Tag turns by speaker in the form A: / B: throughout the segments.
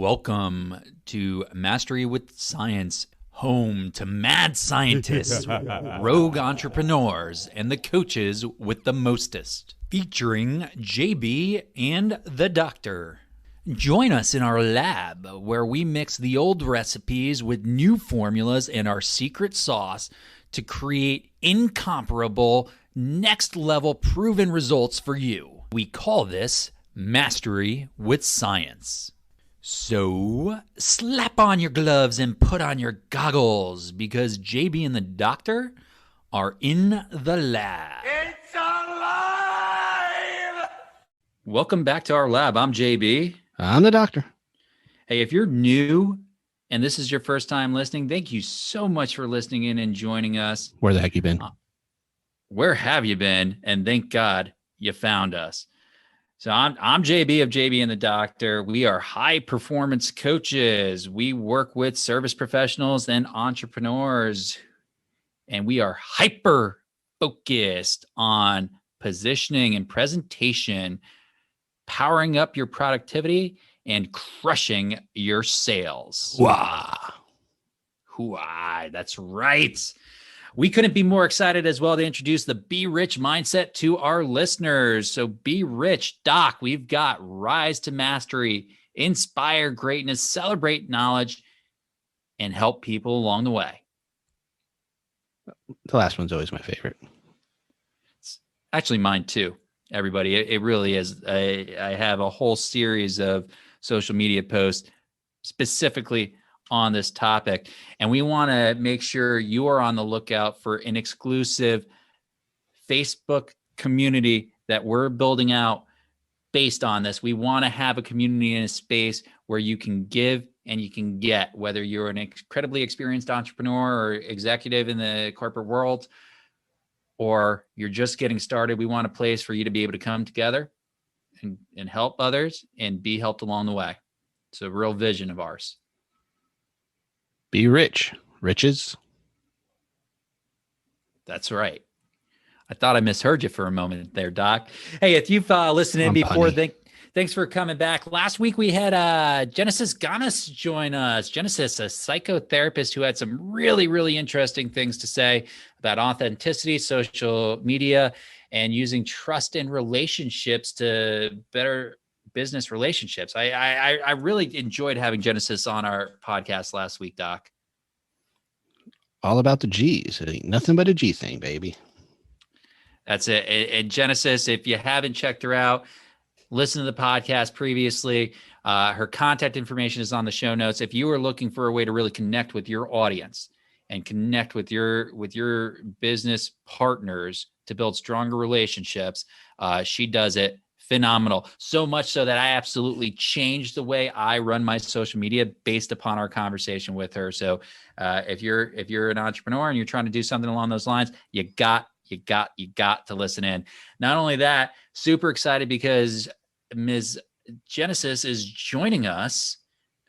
A: Welcome to Mastery with Science, home to mad scientists, rogue entrepreneurs, and the coaches with the mostest, featuring JB and the Doctor. Join us in our lab where we mix the old recipes with new formulas and our secret sauce to create incomparable, next-level proven results for you. We call this Mastery with Science. So, slap on your gloves and put on your goggles because JB and the Doctor are in the lab.
B: It's alive!
A: Welcome back to our lab. I'm JB.
C: I'm the Doctor.
A: Hey, if you're new and this is your first time listening, thank you so much for listening in and joining us.
C: Where the heck you been?
A: Where have you been? And thank God you found us. So I'm JB of JB and the Doctor. We are high performance coaches. We work with service professionals and entrepreneurs, and we are hyper focused on positioning and presentation, powering up your productivity and crushing your sales.
C: Wow.
A: Hooah, that's right. We couldn't be more excited as well to introduce the Be Rich mindset to our listeners. So be rich, Doc. We've got Rise to Mastery, Inspire Greatness, Celebrate Knowledge, and help people along the way.
C: The last one's always my favorite.
A: It's actually mine too, everybody. It really is. I have a whole series of social media posts specifically on this topic, and we want to make sure you are on the lookout for an exclusive Facebook community that we're building out based on this. We want to have a community in a space where you can give and you can get, whether you're an incredibly experienced entrepreneur or executive in the corporate world, or you're just getting started. We want a place for you to be able to come together and help others and be helped along the way. It's a real vision of ours.
C: Be rich. Riches.
A: That's right. I thought I misheard you for a moment there, Doc. Hey, if you've listened in before, thanks for coming back. Last week we had Genesis Ganas join us. Genesis, a psychotherapist who had some really, really interesting things to say about authenticity, social media, and using trust in relationships to better business relationships. I really enjoyed having Genesis on our podcast last week, Doc.
C: All about the G's. It ain't nothing but a G thing, baby.
A: That's it. And Genesis, if you haven't checked her out, listen to the podcast previously. Her contact information is on the show notes. If you are looking for a way to really connect with your audience and connect with your business partners to build stronger relationships, she does it phenomenal. So much so that I absolutely changed the way I run my social media based upon our conversation with her. So if you're an entrepreneur and you're trying to do something along those lines, you got to listen in. Not only that, super excited because Ms. Genesis is joining us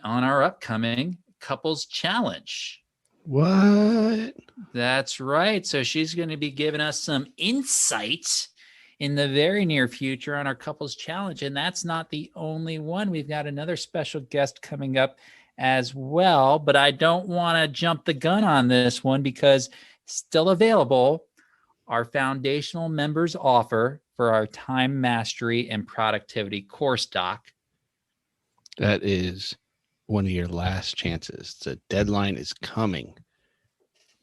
A: on our upcoming couples challenge.
C: What?
A: That's right. So she's going to be giving us some insights in the very near future on our couples challenge. And that's not the only one. We've got another special guest coming up as well, but I don't want to jump the gun on this one because still available, our foundational members offer for our time mastery and productivity course, Doc.
C: That is one of your last chances. The deadline is coming.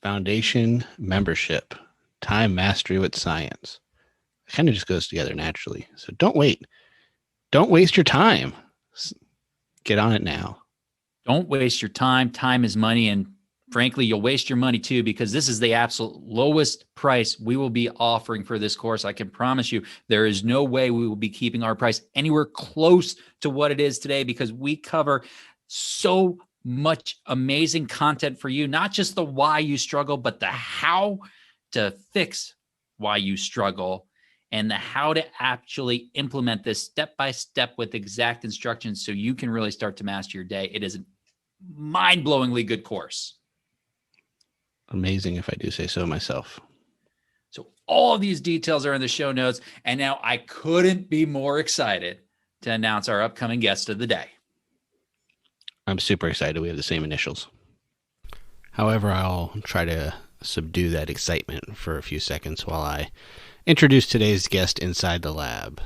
C: Foundation membership, time mastery with science. It kind of just goes together naturally. So don't wait. Don't waste your time. Get on it now.
A: Don't waste your time. Time is money. And frankly, you'll waste your money too, because this is the absolute lowest price we will be offering for this course. I can promise you there is no way we will be keeping our price anywhere close to what it is today, because we cover so much amazing content for you, not just the why you struggle, but the how to fix why you struggle and the how to actually implement this step by step with exact instructions so you can really start to master your day. It is a mind-blowingly good course.
C: Amazing, if I do say so myself.
A: So all of these details are in the show notes. And now I couldn't be more excited to announce our upcoming guest of the day.
C: I'm super excited. We have the same initials. However, I'll try to subdue that excitement for a few seconds while I introduce today's guest inside the lab.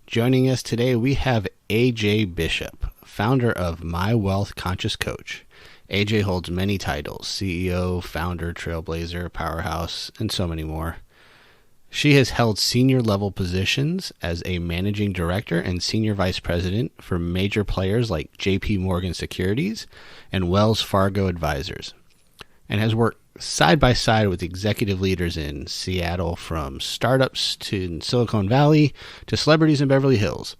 C: Joining us today, we have AJ Bishop, founder of My Wealth Conscious Coach. AJ holds many titles: CEO, founder, Trailblazer, Powerhouse, and so many more. She has held senior level positions as a managing director and senior vice president for major players like JPMorgan Securities and Wells Fargo Advisors, and has worked side by side with executive leaders in Seattle, from startups to Silicon Valley to celebrities in Beverly Hills.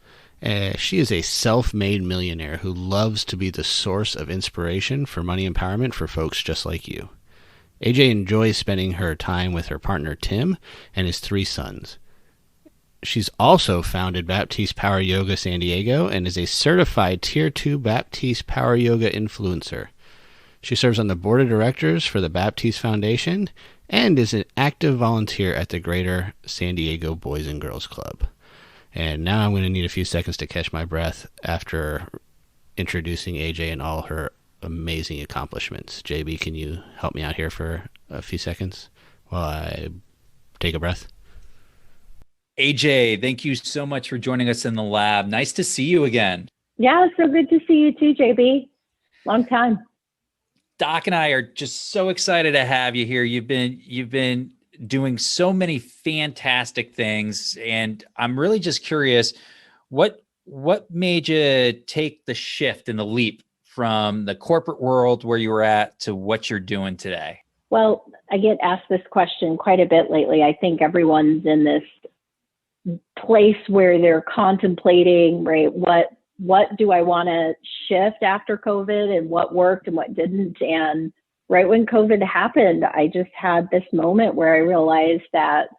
C: She is a self-made millionaire who loves to be the source of inspiration for money empowerment for folks just like you. AJ enjoys spending her time with her partner Tim and his 3 sons. She's also founded Baptiste Power Yoga San Diego and is a certified Tier 2 Baptiste Power Yoga influencer. She serves on the board of directors for the Baptiste Foundation and is an active volunteer at the Greater San Diego Boys and Girls Club. And now I'm going to need a few seconds to catch my breath after introducing AJ and all her amazing accomplishments. JB, can you help me out here for a few seconds while I take a breath?
A: AJ, thank you so much for joining us in the lab. Nice to see you again.
B: Yeah, so good to see you too, JB. Long time.
A: Doc and I are just so excited to have you here. You've been doing so many fantastic things, and I'm really just curious, what made you take the shift and the leap from the corporate world where you were at to what you're doing today?
B: Well, I get asked this question quite a bit lately. I think everyone's in this place where they're contemplating, right, what do I want to shift after COVID, and what worked and what didn't. And right when COVID happened, I just had this moment where I realized that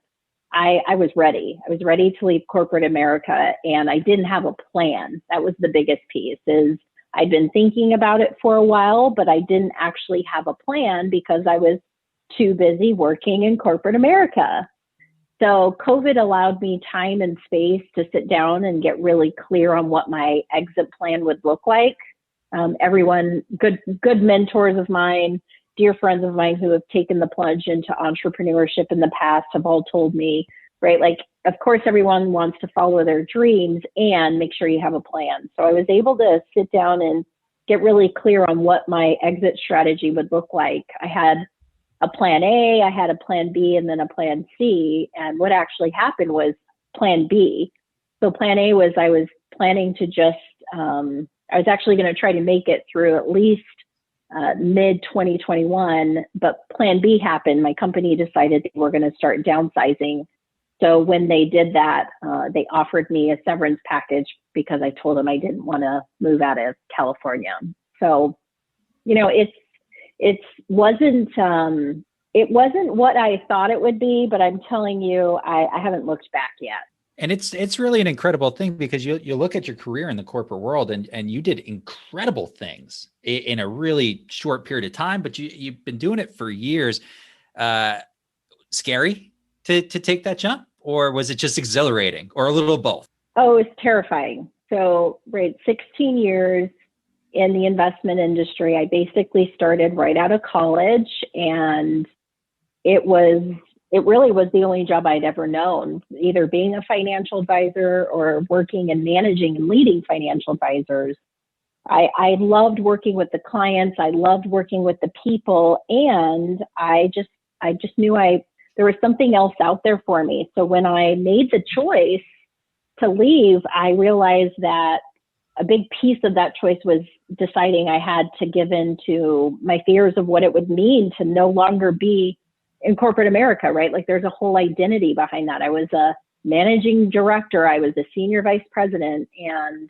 B: I was ready. I was ready to leave corporate America, and I didn't have a plan. That was the biggest piece. Is I'd been thinking about it for a while, but I didn't actually have a plan because I was too busy working in corporate America. So COVID allowed me time and space to sit down and get really clear on what my exit plan would look like. Everyone, good mentors of mine, dear friends of mine who have taken the plunge into entrepreneurship in the past have all told me, right, like, of course, everyone wants to follow their dreams and make sure you have a plan. So I was able to sit down and get really clear on what my exit strategy would look like. I had a plan A, I had a plan B, and then a plan C. And what actually happened was plan B. So plan A was I was planning to just, I was actually going to try to make it through at least mid 2021, but plan B happened. My company decided they were going to start downsizing. So when they did that, they offered me a severance package because I told them I didn't want to move out of California. So, you know, it wasn't what I thought it would be, but I'm telling you, I haven't looked back yet.
A: And it's really an incredible thing, because you look at your career in the corporate world, and you did incredible things in a really short period of time, but you've been doing it for years. Scary to take that jump, or was it just exhilarating, or a little of both?
B: Oh, it's terrifying. So, right, 16 years in the investment industry. I basically started right out of college, and it really was the only job I'd ever known, either being a financial advisor or working and managing and leading financial advisors. I loved working with the clients. I loved working with the people, and I just knew there was something else out there for me. So when I made the choice to leave, I realized that a big piece of that choice was deciding I had to give in to my fears of what it would mean to no longer be in corporate America, right? Like, there's a whole identity behind that. I was a managing director. I was a senior vice president. And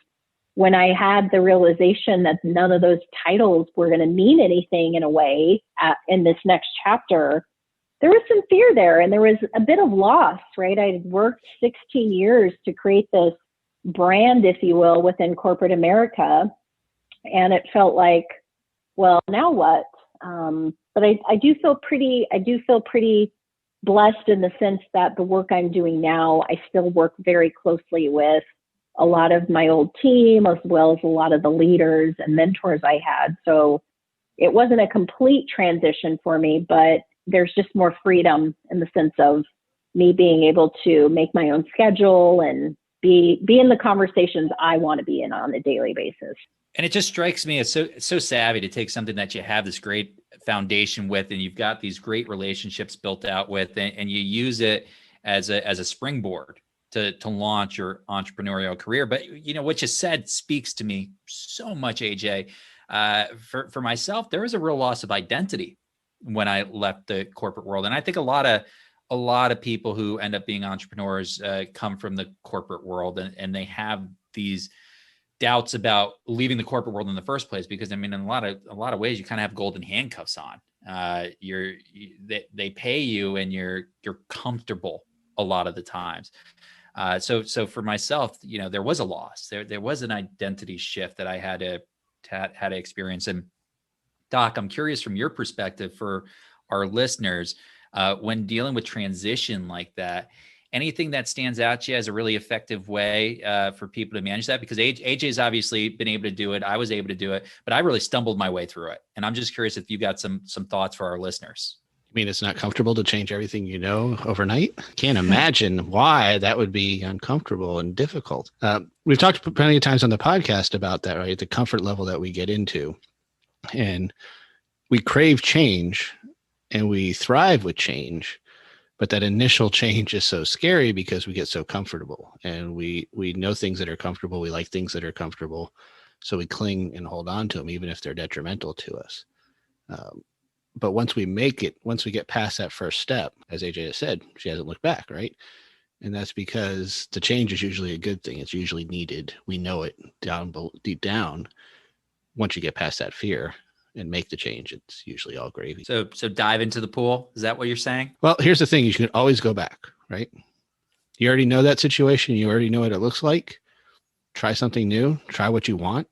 B: when I had the realization that none of those titles were going to mean anything in a way in this next chapter, there was some fear there, and there was a bit of loss, right? I had worked 16 years to create this brand, if you will, within corporate America. And it felt like, well, now what? But I do feel pretty blessed in the sense that the work I'm doing now, I still work very closely with a lot of my old team, as well as a lot of the leaders and mentors I had. So it wasn't a complete transition for me, but there's just more freedom in the sense of me being able to make my own schedule and be in the conversations I want to be in on a daily basis.
A: And it just strikes me as so savvy to take something that you have this great foundation with, and you've got these great relationships built out with, and you use it as a springboard to launch your entrepreneurial career. But what you said speaks to me so much, AJ. For myself, there was a real loss of identity when I left the corporate world, and I think a lot of people who end up being entrepreneurs come from the corporate world, and they have these doubts about leaving the corporate world in the first place, because in a lot of ways you kind of have golden handcuffs on. They pay you and you're comfortable a lot of the times. So for myself, there was a loss. There was an identity shift that I had to experience. And Doc, I'm curious from your perspective for our listeners, when dealing with transition like that, anything that stands out to you as a really effective way for people to manage that? Because AJ's obviously been able to do it. I was able to do it, but I really stumbled my way through it. And I'm just curious if you got some thoughts for our listeners.
C: You mean it's not comfortable to change everything overnight? Can't imagine why that would be uncomfortable and difficult. We've talked plenty of times on the podcast about that, right? The comfort level that we get into. And we crave change and we thrive with change. But that initial change is so scary because we get so comfortable, and we know things that are comfortable. We like things that are comfortable. So we cling and hold on to them, even if they're detrimental to us. But once we get past that first step, as AJ has said, she hasn't looked back, right? And that's because the change is usually a good thing. It's usually needed. We know it deep down. Once you get past that fear and make the change, it's usually all gravy.
A: So dive into the pool. Is that what you're saying?
C: Well, here's the thing. You can always go back, right? You already know that situation. You already know what it looks like. Try something new. Try what you want.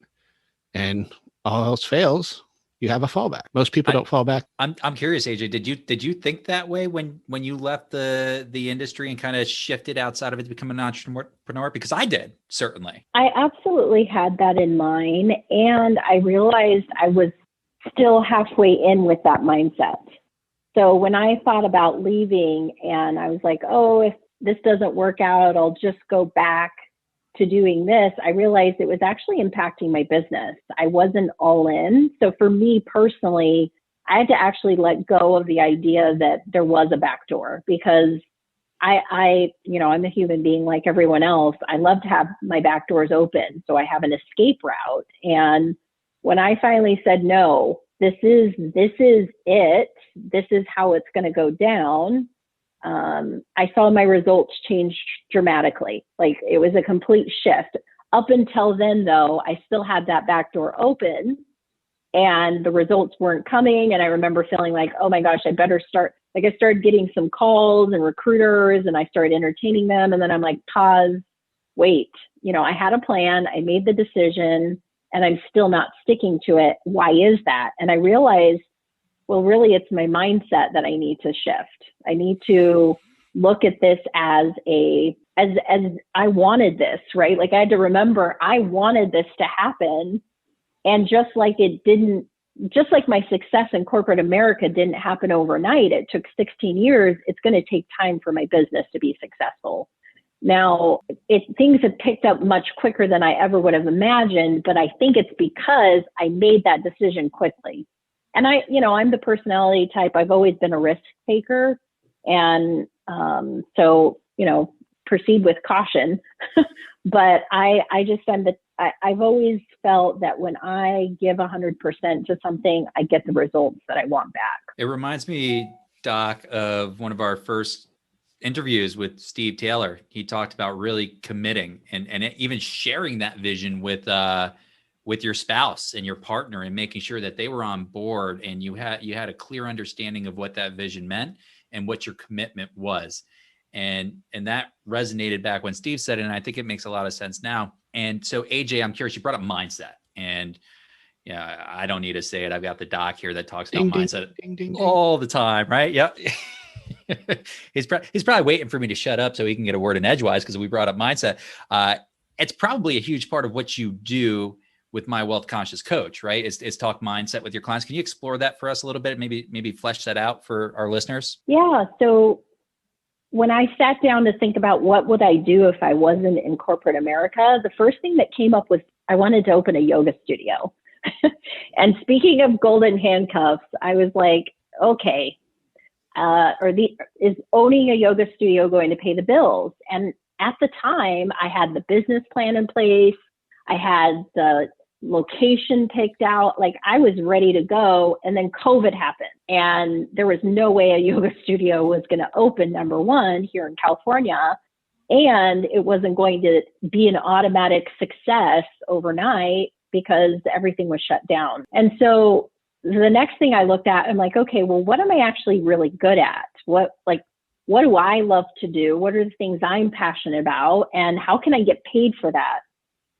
C: And all else fails, you have a fallback. Most people don't fall back.
A: I'm curious, AJ, did you think that way when you left the industry and kind of shifted outside of it to become an entrepreneur? Because I did, certainly.
B: I absolutely had that in mind. And I realized I was still halfway in with that mindset. So when I thought about leaving and I was like, oh, if this doesn't work out, I'll just go back to doing this, I realized it was actually impacting my business. I wasn't all in. So for me personally, I had to actually let go of the idea that there was a backdoor, because I'm a human being like everyone else. I love to have my back doors open, so I have an escape route. And when I finally said, no, this is it, this is how it's going to go down, I saw my results change dramatically. Like, it was a complete shift. Up until then, though, I still had that back door open and the results weren't coming. And I remember feeling like, oh my gosh, I better start. Like, I started getting some calls and recruiters and I started entertaining them. And then I'm like, pause, wait, I had a plan. I made the decision and I'm still not sticking to it. Why is that? And I realized, well, really, it's my mindset that I need to shift. I need to look at this as I wanted this, right? Like, I had to remember I wanted this to happen. And just like my success in corporate America didn't happen overnight, it took 16 years. It's going to take time for my business to be successful. Now, things have picked up much quicker than I ever would have imagined, but I think it's because I made that decision quickly. And I'm the personality type. I've always been a risk taker. And so, proceed with caution. But I've always felt that when I give 100% to something, I get the results that I want back.
A: It reminds me, Doc, of one of our first interviews with Steve Taylor. He talked about really committing and even sharing that vision with your spouse and your partner, and making sure that they were on board and you had a clear understanding of what that vision meant and what your commitment was. And that resonated back when Steve said it, and I think it makes a lot of sense now. And so, AJ, I'm curious, you brought up mindset, and I don't need to say it. I've got the doc here that talks about mindset all the time, right? Yep. He's probably waiting for me to shut up so he can get a word in edgewise, because we brought up mindset. it's probably a huge part of what you do with My Wealth Conscious Coach, right? Is talk mindset with your clients. Can you explore that for us a little bit? Maybe flesh that out for our listeners?
B: Yeah. So when I sat down to think about what would I do if I wasn't in corporate America, the first thing that came up was I wanted to open a yoga studio. And speaking of golden handcuffs, I was like, okay, is owning a yoga studio going to pay the bills? And at the time, I had the business plan in place. I had the location picked out. Like, I was ready to go. And then COVID happened. And there was no way a yoga studio was going to open, number one, here in California. And it wasn't going to be an automatic success overnight because everything was shut down. And so the next thing I looked at, I'm like, okay, well, what am I actually really good at? What do I love to do? What are the things I'm passionate about? And how can I get paid for that?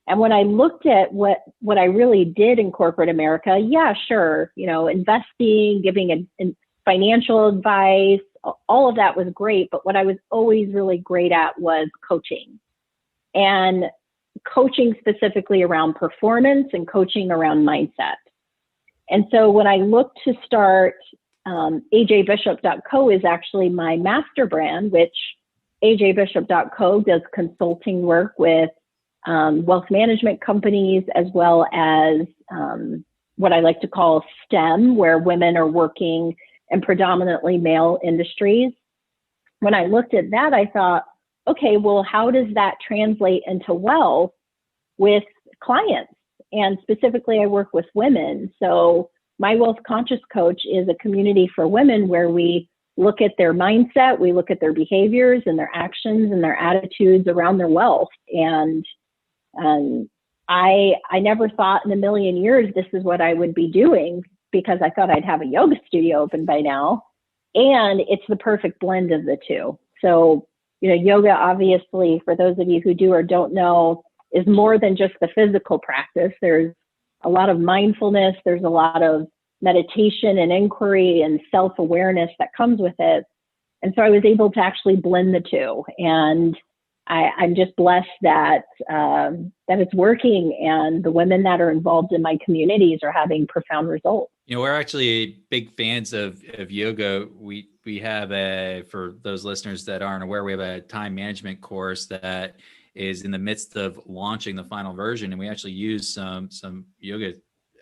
B: And when I looked at what I really did in corporate America, yeah, sure, investing, giving financial advice, all of that was great. But what I was always really great at was coaching, and coaching specifically around performance and coaching around mindset. And so when I looked to start, ajbishop.co is actually my master brand, which ajbishop.co does consulting work with wealth management companies, as well as what I like to call STEM, where women are working in predominantly male industries. When I looked at that, I thought, okay, well, how does that translate into wealth with clients? And specifically, I work with women. So My Wealth Conscious Coach is a community for women where we look at their mindset, we look at their behaviors and their actions and their attitudes around their wealth. And I never thought in a million years this is what I would be doing, because I thought I'd have a yoga studio open by now. And it's the perfect blend of the two. So, yoga, obviously, for those of you who do or don't know, is more than just the physical practice. There's a lot of mindfulness. There's a lot of meditation and inquiry and self-awareness that comes with it. And so I was able to actually blend the two. And I'm just blessed that it's working, and the women that are involved in my communities are having profound results.
A: We're actually big fans of yoga. We have for those listeners that aren't aware, we have a time management course that is in the midst of launching the final version. And we actually use some yoga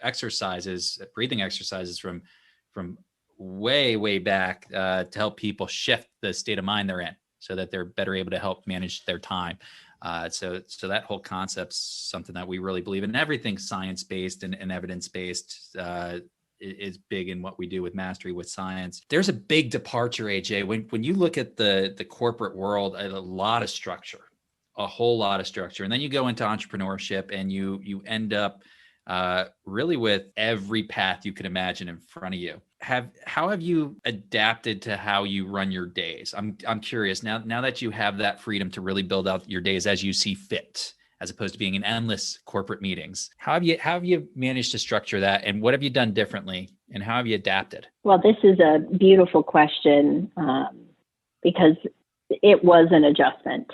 A: exercises, breathing exercises from way back to help people shift the state of mind they're in, so that they're better able to help manage their time. So that whole concept's something that we really believe in. Everything science-based and evidence-based is big in what we do with Mastery with Science. There's a big departure, AJ. When you look at the corporate world, a lot of structure, a whole lot of structure. And then you go into entrepreneurship and you end up really with every path you could imagine in front of you. How have you adapted to how you run your days? I'm curious now that you have that freedom to really build out your days as you see fit, as opposed to being in endless corporate meetings. How have you managed to structure that, and what have you done differently, and how have you adapted?
B: Well, this is a beautiful question because it was an adjustment.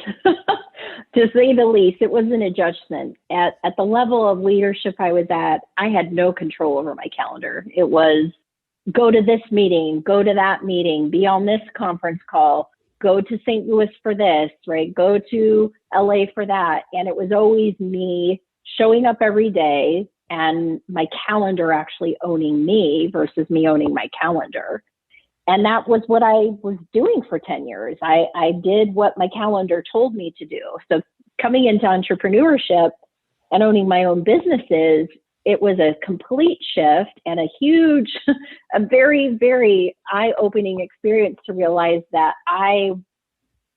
B: To say the least, it was an adjustment. At the level of leadership I was at, I had no control over my calendar. It was go to this meeting, go to that meeting, be on this conference call, go to St. Louis for this, right? Go to LA for that. And it was always me showing up every day and my calendar actually owning me versus me owning my calendar. And that was what I was doing for 10 years. I did what my calendar told me to do. So coming into entrepreneurship and owning my own businesses, it was a complete shift and a very, very eye-opening experience to realize that I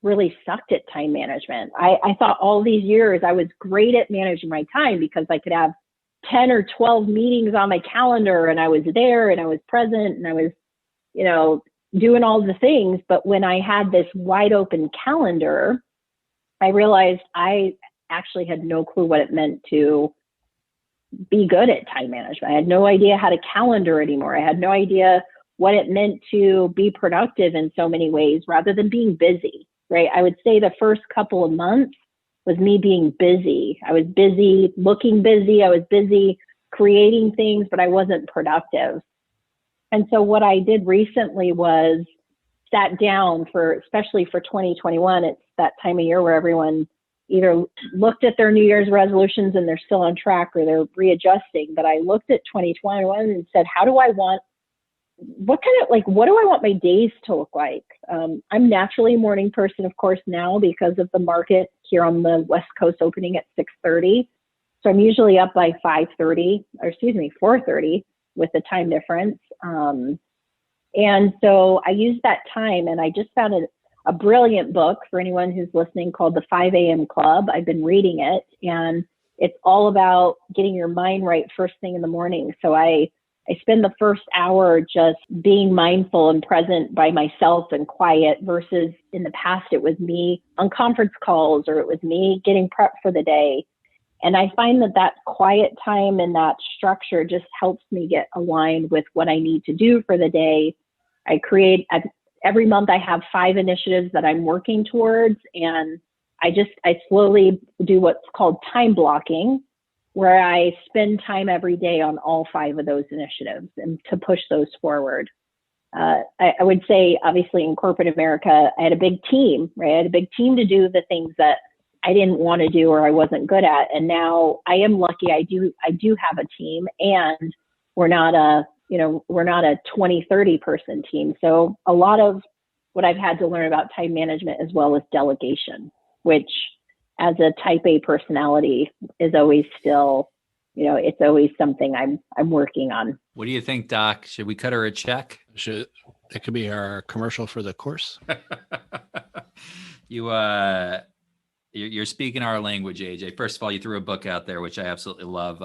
B: really sucked at time management. I thought all these years I was great at managing my time because I could have 10 or 12 meetings on my calendar and I was there and I was present and I was, doing all the things. But when I had this wide open calendar, I realized I actually had no clue what it meant to be good at time management. I had no idea how to calendar anymore. I had no idea what it meant to be productive in so many ways rather than being busy, right? I would say the first couple of months, was me being busy. I was busy, looking busy. I was busy creating things, but I wasn't productive. And so what I did recently was sat down especially for 2021, it's that time of year where everyone either looked at their New Year's resolutions and they're still on track or they're readjusting. But I looked at 2021 and said, what do I want my days to look like? I'm naturally a morning person, of course, now because of the market here on the West Coast opening at 6:30. So I'm usually up by 4:30 with the time difference. And so I used that time, and I just found a brilliant book for anyone who's listening called The 5 a.m. Club. I've been reading it, and it's all about getting your mind right first thing in the morning. So I spend the first hour just being mindful and present by myself and quiet, versus in the past, it was me on conference calls or it was me getting prepped for the day. And I find that quiet time and that structure just helps me get aligned with what I need to do for the day. Every month I have 5 initiatives that I'm working towards, and I slowly do what's called time blocking, where I spend time every day on all 5 of those initiatives and to push those forward. I would say, obviously, in corporate America, I had a big team, right? I had a big team to do the things that I didn't want to do or I wasn't good at. And now I am lucky. I do have a team, and we're not a 20, 30 person team. So a lot of what I've had to learn about time management as well as delegation, which as a type A personality is always still, it's always something I'm working on.
A: What do you think, Doc? Should we cut her a check?
C: That could be our commercial for the course.
A: You're speaking our language, AJ. First of all, you threw a book out there, which I absolutely love.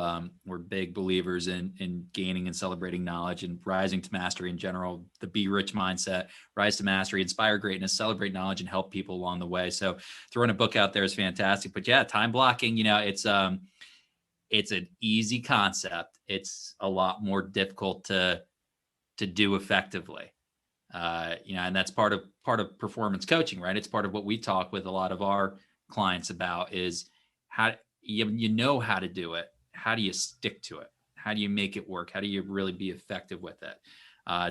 A: We're big believers in gaining and celebrating knowledge and rising to mastery in general, the Be Rich mindset, rise to mastery, inspire greatness, celebrate knowledge, and help people along the way. So throwing a book out there is fantastic. But yeah, time blocking, it's an easy concept. It's a lot more difficult to do effectively. And that's part of performance coaching, right? It's part of what we talk with a lot of our clients about is how you know how to do it. How do you stick to it? How do you make it work? How do you really be effective with it?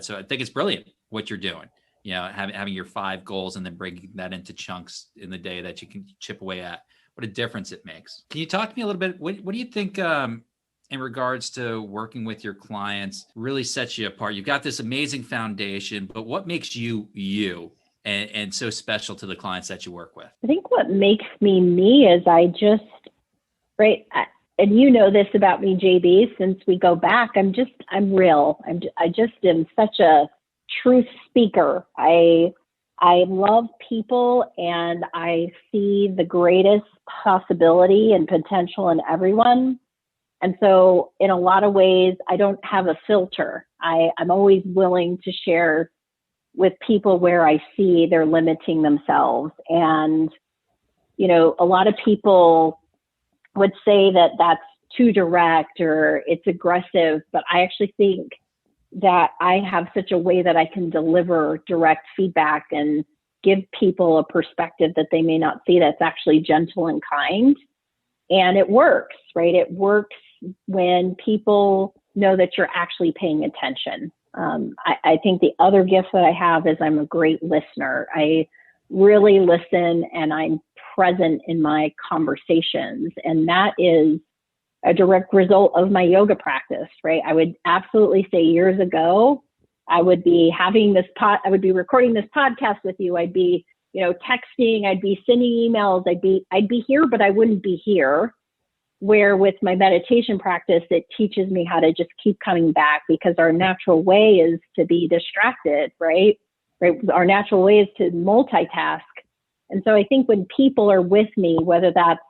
A: So I think it's brilliant what you're doing, having your 5 goals and then breaking that into chunks in the day that you can chip away at. What a difference it makes. Can you talk to me a little bit? What do you think in regards to working with your clients really sets you apart? You've got this amazing foundation, but what makes you and so special to the clients that you work with?
B: I think what makes me is and you know this about me, JB, since we go back, I'm real. I just am such a truth speaker. I love people, and I see the greatest possibility and potential in everyone. And so in a lot of ways, I don't have a filter. I'm always willing to share with people where I see they're limiting themselves. And, a lot of people would say that that's too direct or it's aggressive, but I actually think that I have such a way that I can deliver direct feedback and give people a perspective that they may not see that's actually gentle and kind. And it works, right? It works when people know that you're actually paying attention. I think the other gift that I have is I'm a great listener. I really listen, and I'm present in my conversations. And that is a direct result of my yoga practice, right? I would absolutely say years ago, I would be recording this podcast with you. I'd be, texting, I'd be sending emails, I'd be here, but I wouldn't be here. Where with my meditation practice, it teaches me how to just keep coming back, because our natural way is to be distracted, right? Our natural way is to multitask. And so I think when people are with me, whether that's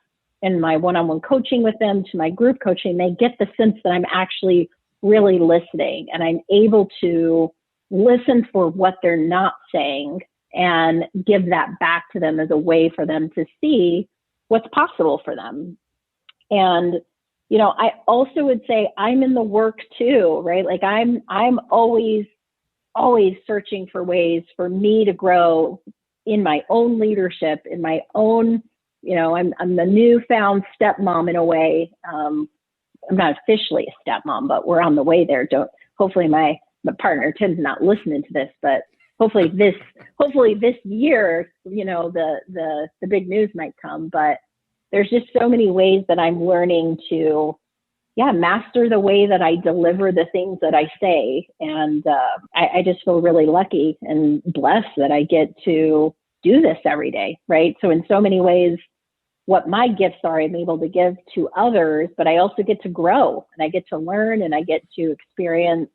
B: in my one-on-one coaching with them to my group coaching, they get the sense that I'm actually really listening, and I'm able to listen for what they're not saying and give that back to them as a way for them to see what's possible for them. And, I also would say I'm in the work too, right? Like I'm always searching for ways for me to grow in my own leadership, in my own, I'm the newfound stepmom in a way. I'm not officially a stepmom, but we're on the way there. Hopefully my partner Tim's not listening to this, but hopefully this year, the big news might come. But there's just so many ways that I'm learning to, master the way that I deliver the things that I say. And I just feel really lucky and blessed that I get to do this every day, right? So in so many ways, what my gifts are, I'm able to give to others, but I also get to grow and I get to learn and I get to experience.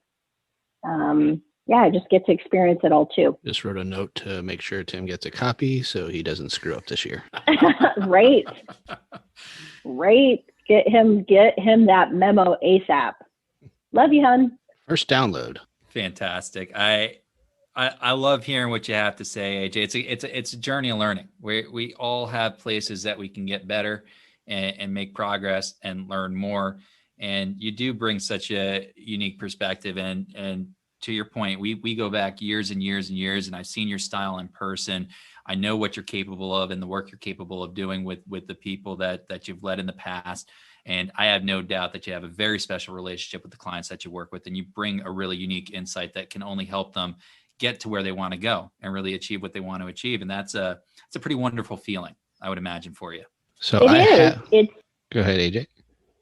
B: I just get to experience it all too.
C: Just wrote a note to make sure Tim gets a copy so he doesn't screw up this year.
B: Right. Get him that memo ASAP. Love you, hun.
C: First download.
A: Fantastic. I love hearing what you have to say, AJ. It's a journey of learning. We all have places that we can get better and make progress and learn more. And you do bring such a unique perspective. And to your point, we go back years and years and years, and I've seen your style in person. I know what you're capable of and the work you're capable of doing with the people that you've led in the past. And I have no doubt that you have a very special relationship with the clients that you work with, and you bring a really unique insight that can only help them get to where they want to go and really achieve what they want to achieve. And it's a pretty wonderful feeling, I would imagine, for you.
C: So
B: go ahead,
C: AJ.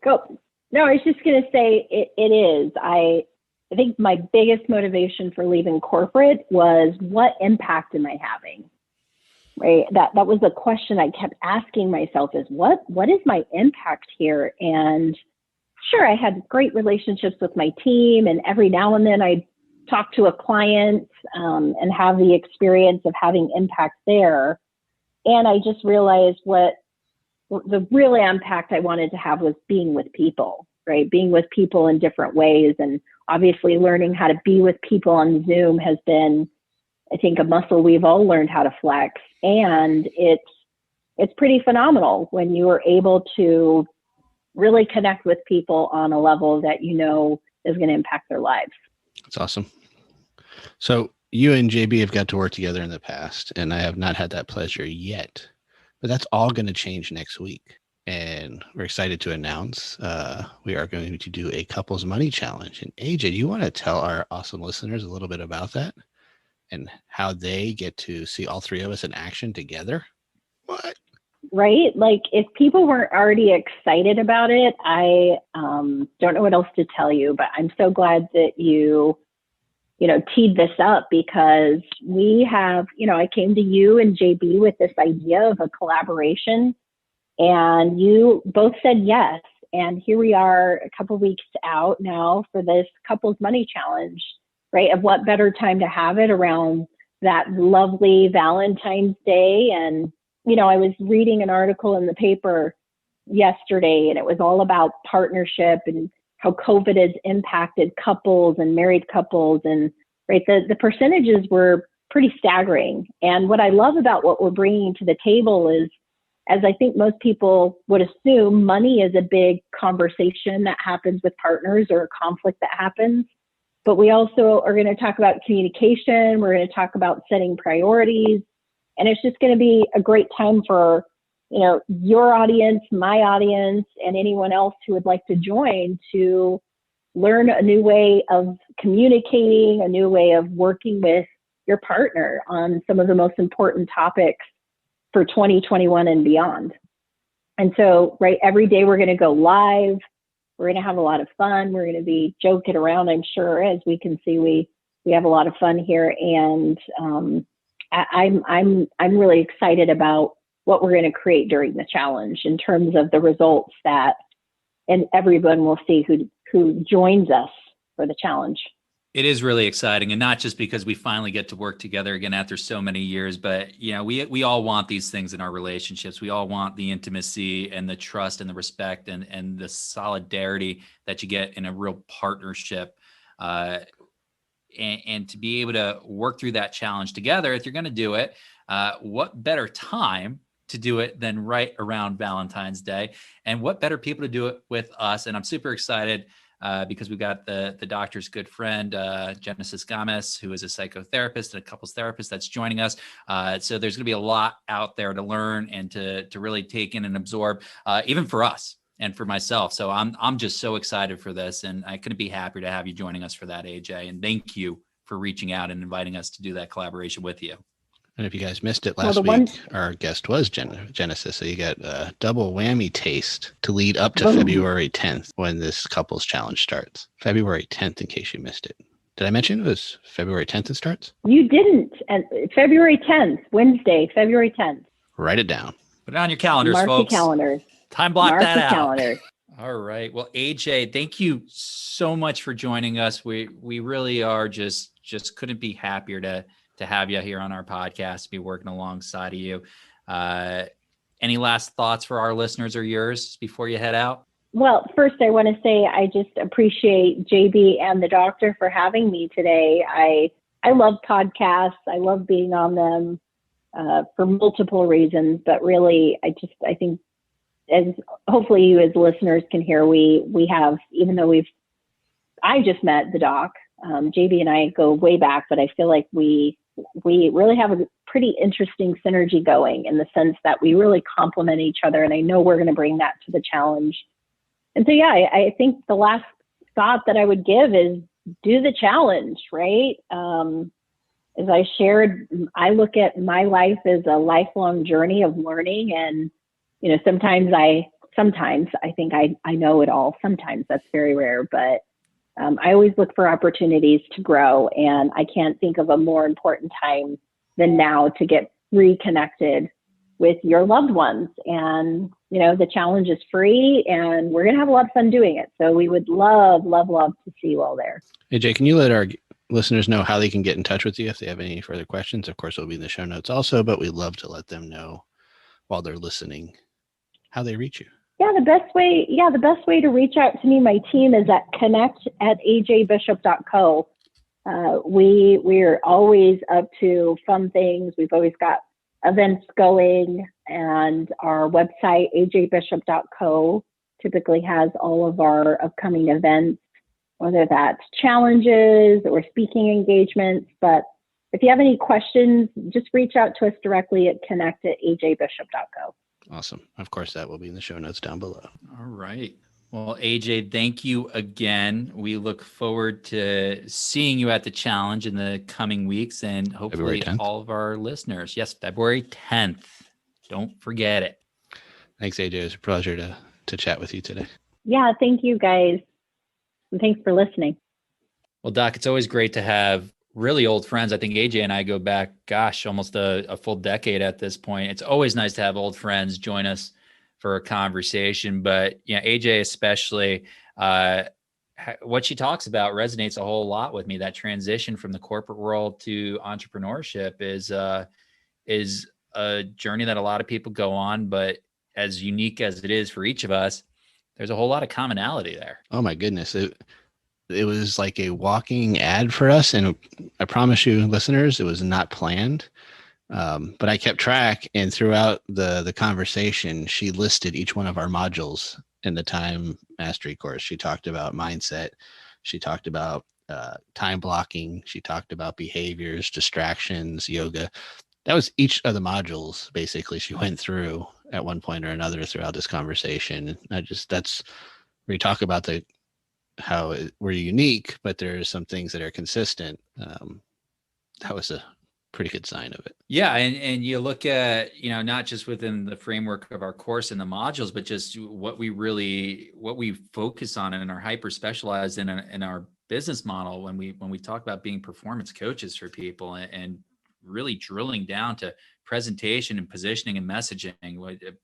B: Go. No, I was just going to say it is. I think my biggest motivation for leaving corporate was, what impact am I having? Right. That was a question I kept asking myself, is what is my impact here? And sure, I had great relationships with my team, and every now and then I'd talk to a client and have the experience of having impact there. And I just realized what the real impact I wanted to have was being with people, right? Being with people in different ways. And obviously learning how to be with people on Zoom has been, I think, a muscle we've all learned how to flex. And it's pretty phenomenal when you are able to really connect with people on a level that is going to impact their lives.
C: That's awesome. So you and JB have got to work together in the past, and I have not had that pleasure yet, but that's all going to change next week. And we're excited to announce we are going to do a couples money challenge. And AJ, do you want to tell our awesome listeners a little bit about that and how they get to see all three of us in action together? What? Right?
B: Like, if people weren't already excited about it, I don't know what else to tell you, but I'm so glad that you teed this up, because we have, I came to you and JB with this idea of a collaboration, and you both said yes. And here we are a couple of weeks out now for this couples money challenge, right? Of what better time to have it around that lovely Valentine's Day. And, I was reading an article in the paper yesterday, and it was all about partnership and how COVID has impacted couples and married couples. And right, the percentages were pretty staggering. And what I love about what we're bringing to the table is, as I think most people would assume, money is a big conversation that happens with partners, or a conflict that happens. But we also are going to talk about communication. We're going to talk about setting priorities. And it's just going to be a great time for, your audience, my audience, and anyone else who would like to join, to learn a new way of communicating, a new way of working with your partner on some of the most important topics for 2021 and beyond. And so, right, every day we're going to go live. We're going to have a lot of fun. We're going to be joking around, I'm sure. As we can see, we have a lot of fun here. And I'm really excited about what we're going to create during the challenge in terms of the results and everyone will see who joins us for the challenge.
A: It is really exciting, and not just because we finally get to work together again after so many years, but we all want these things in our relationships. We all want the intimacy and the trust and the respect and the solidarity that you get in a real partnership. And to be able to work through that challenge together, if you're going to do it, what better time to do it than right around Valentine's Day? And what better people to do it with us? And I'm super excited because we've got the doctor's good friend, Genesis Gomez, who is a psychotherapist and a couples therapist that's joining us. So there's going to be a lot out there to learn and to really take in and absorb, even for us and for myself. So I'm just so excited for this, and I couldn't be happier to have you joining us for that, AJ. And thank you for reaching out and inviting us to do that collaboration with you.
C: And if you guys missed it last week, our guest was Genesis. So you got a double whammy taste to lead up to February 10th when this couples challenge starts. February 10th, in case you missed it. Did I mention it was February 10th it starts?
B: You didn't. And February 10th, Wednesday, February 10th.
C: Write it down.
A: Put it on your calendars,
B: Mark
A: folks.
B: Your calendars.
A: Time block that out.
B: Calendars.
A: All right. Well, AJ, thank you so much for joining us. We really are just couldn't be happier to have you here on our podcast, to be working alongside of you. Any last thoughts for our listeners or yours before you head out?
B: Well, first I want to say I just appreciate JB and the doctor for having me today. I love podcasts. I love being on them for multiple reasons, but really I think as hopefully you as listeners can hear, we have, even though I just met the doc, JB and I go way back, but I feel like we really have a pretty interesting synergy going in the sense that we really complement each other. And I know we're going to bring that to the challenge. And so, yeah, I think the last thought that I would give is do the challenge, right? As I shared, I look at my life as a lifelong journey of learning. And, you know, sometimes I think I know it all. Sometimes that's very rare, but I always look for opportunities to grow, and I can't think of a more important time than now to get reconnected with your loved ones. And, you know, the challenge is free, and we're going to have a lot of fun doing it. So we would love to see you all there.
C: AJ, can you let our listeners know how they can get in touch with you if they have any further questions? Of course, it'll be in the show notes also, but we'd love to let them know while they're listening how they reach you.
B: Yeah, the best way to reach out to me, my team, is at connect@ajbishop.co. We're always up to fun things. We've always got events going, and our website, ajbishop.co, typically has all of our upcoming events, whether that's challenges or speaking engagements. But if you have any questions, just reach out to us directly at connect@ajbishop.co.
C: Awesome. Of course, that will be in the show notes down below.
A: All right. Well, AJ, thank you again. We look forward to seeing you at the challenge in the coming weeks, and hopefully all of our listeners. Yes, February 10th. Don't forget it.
C: Thanks, AJ. It was a pleasure to chat with you today.
B: Yeah, thank you guys. And thanks for listening.
A: Well, Doc, it's always great to have really old friends. I think AJ and I go back, almost a full decade at this point. It's always nice to have old friends join us for a conversation. But AJ especially, what she talks about resonates a whole lot with me. That transition from the corporate world to entrepreneurship is a journey that a lot of people go on, but as unique as it is for each of us, there's a whole lot of commonality there.
C: Oh my goodness. It was like a walking ad for us. And I promise you, listeners, it was not planned. But I kept track, and throughout the conversation, she listed each one of our modules in the time mastery course. She talked about mindset. She talked about time blocking. She talked about behaviors, distractions, yoga. That was each of the modules, basically, she went through at one point or another throughout this conversation. That's where you talk about how we're unique, but there's some things that are consistent. That was a pretty good sign of it.
A: Yeah. And you look at, not just within the framework of our course and the modules, but just what we focus on and are hyper specialized in our business model when we talk about being performance coaches for people and really drilling down to presentation and positioning and messaging,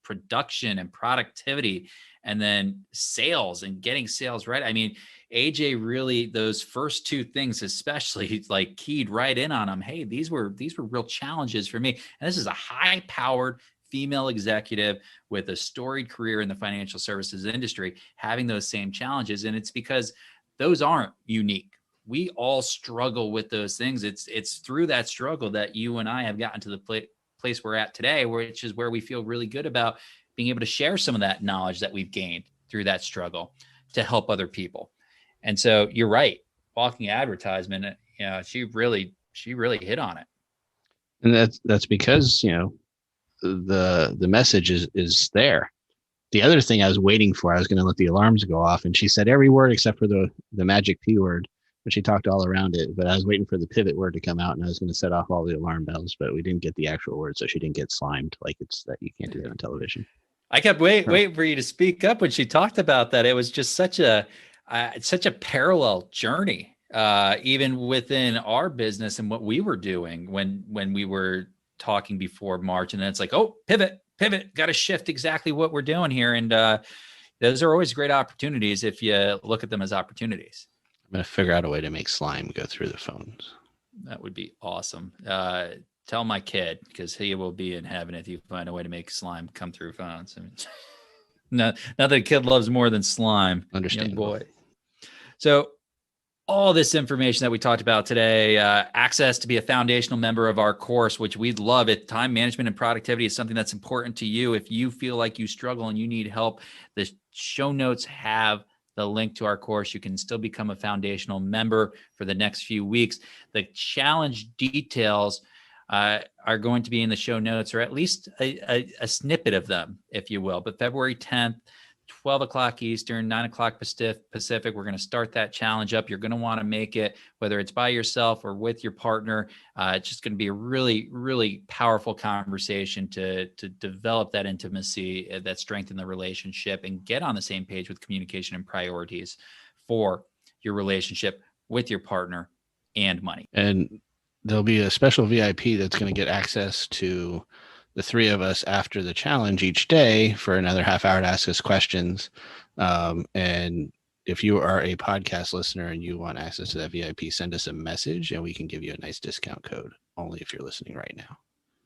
A: production and productivity, and then sales and getting sales right. I mean, AJ really, those first two things, especially, like keyed right in on them. Hey, these were real challenges for me. And this is a high powered female executive with a storied career in the financial services industry, having those same challenges. And it's because those aren't unique. We all struggle with those things. It's through that struggle that you and I have gotten to the place we're at today, which is where we feel really good about being able to share some of that knowledge that we've gained through that struggle. to help other people. And so you're right. Walking advertisement, she really hit on it.
C: And that's because, the message is there. The other thing I was waiting for, I was going to let the alarms go off, and she said every word except for the magic P word, but she talked all around it. But I was waiting for the pivot word to come out, and I was going to set off all the alarm bells, but we didn't get the actual word, so she didn't get slimed. Like, it's that you can't do that on television.
A: I kept waiting for you to speak up when she talked about that. It was just such a parallel journey, even within our business and what we were doing when we were talking before March. And then it's like, oh, pivot, got to shift exactly what we're doing here. And those are always great opportunities if you look at them as opportunities.
C: I'm going to figure out a way to make slime go through the phones.
A: That would be awesome. Tell my kid, because he will be in heaven if you find a way to make slime come through phones. I mean, nothing a kid loves more than slime.
C: Understandable.
A: Young boy. So all this information that we talked about today, access to be a foundational member of our course, which we'd love it. Time management and productivity is something that's important to you. If you feel like you struggle and you need help, the show notes have the link to our course. You can still become a foundational member for the next few weeks. The challenge details are going to be in the show notes, or at least a snippet of them, if you will. But February 10th, 12 o'clock Eastern, 9 o'clock Pacific, we're going to start that challenge up. You're going to want to make it, whether it's by yourself or with your partner. It's just going to be a really, really powerful conversation to develop that intimacy, that strengthen the relationship, and get on the same page with communication and priorities for your relationship with your partner and money.
C: And there'll be a special VIP that's going to get access to the three of us after the challenge each day for another half hour to ask us questions. And if you are a podcast listener and you want access to that VIP, send us a message and we can give you a nice discount code, only if you're listening right now.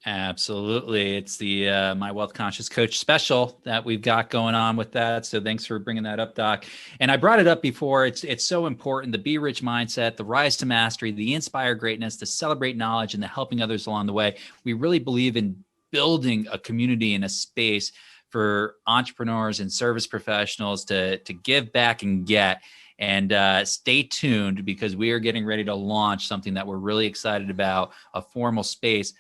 A: Absolutely. It's the My Wealth Conscious Coach special that we've got going on with that. So thanks for bringing that up, Doc. And I brought it up before. It's so important. The Be Rich mindset, the rise to mastery, the inspire greatness, the celebrate knowledge, and the helping others along the way. We really believe in building a community and a space for entrepreneurs and service professionals to give back and get. And stay tuned, because we are getting ready to launch something that we're really excited about, a formal space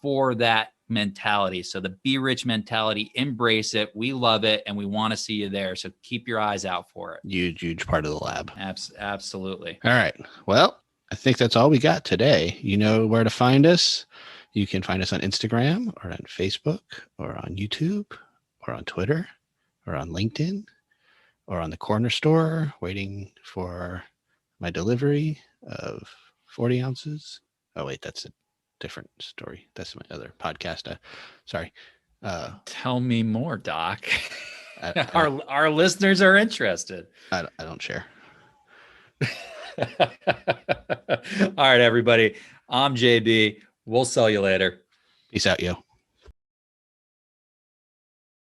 A: for that mentality. So the Be Rich mentality, embrace it. We love it, and we want to see you there. So keep your eyes out for it.
C: Huge part of the lab.
A: Absolutely.
C: All right. Well, I think that's all we got today. You know where to find us. You can find us on Instagram or on Facebook or on YouTube or on Twitter or on LinkedIn or on the corner store waiting for my delivery of 40 ounces. Oh, wait, that's a different story. That's my other podcast. Sorry.
A: Tell me more, Doc. Our listeners are interested.
C: I don't share.
A: All right, everybody. I'm JB. We'll sell you later.
C: Peace out, yo.